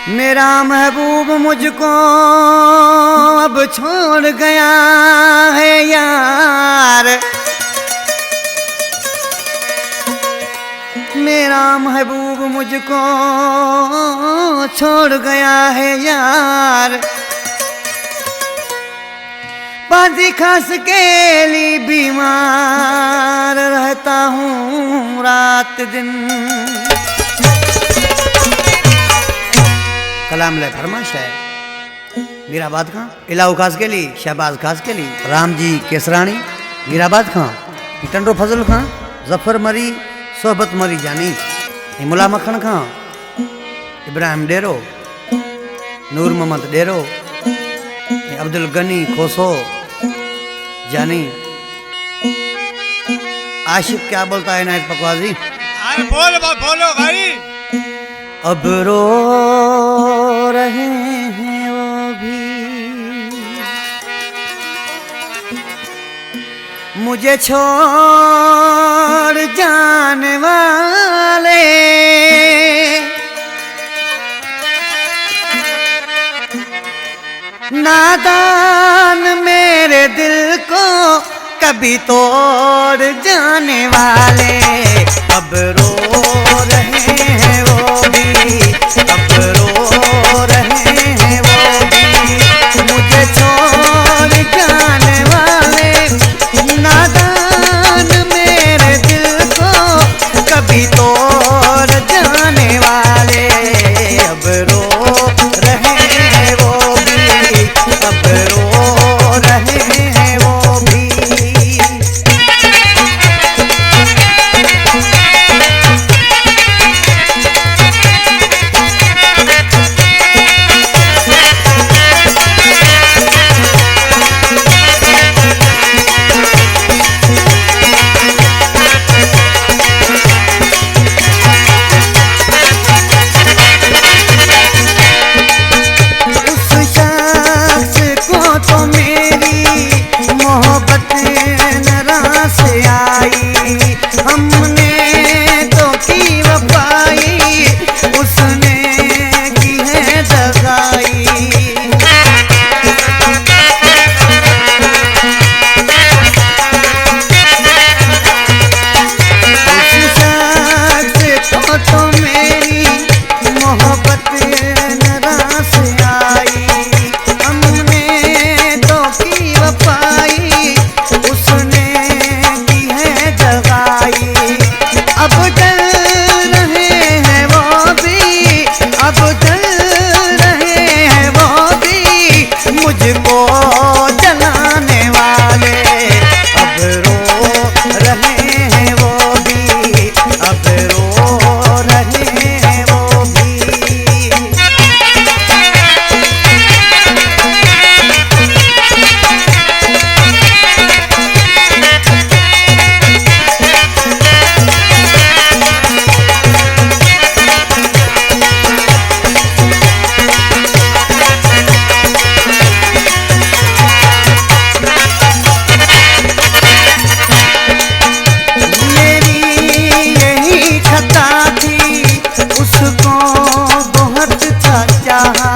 मेरा महबूब मुझको अब छोड़ गया है यार, मेरा महबूब मुझको छोड़ गया है यार। बाजी खास के लिए बीमार रहता हूँ रात दिन। कलाम ले फरमाश है मीराबाद खां इलाऊ खास के लिए, शहबाज खास के लिए, राम जी केसरानी मीराबाद खां, टंडो फजल खां, जफर मरी सोहबत मरी जानी, मुला मखण खां, इब्राहिम डेरो, नूर मोहम्मद डेरो, अब्दुल गनी खोसो जानी। आशिफ क्या बोलता है नायत पकवाजी? अरे बोलो भाई। अब रो रहे हैं वो भी, मुझे छोड़ जाने वाले, नादान मेरे दिल को कभी तोड़ जाने वाले। अब रो रहे हैं वो भी, अब रो रहे हैं वो भी, मुझे छोड़ जाने वाले, नादान मेरे दिल को कभी तोड़ जाने वाले। अब रो रहे हैं वो भी, अब रो रहे हैं वो भी। उसको बहुत था चाहा।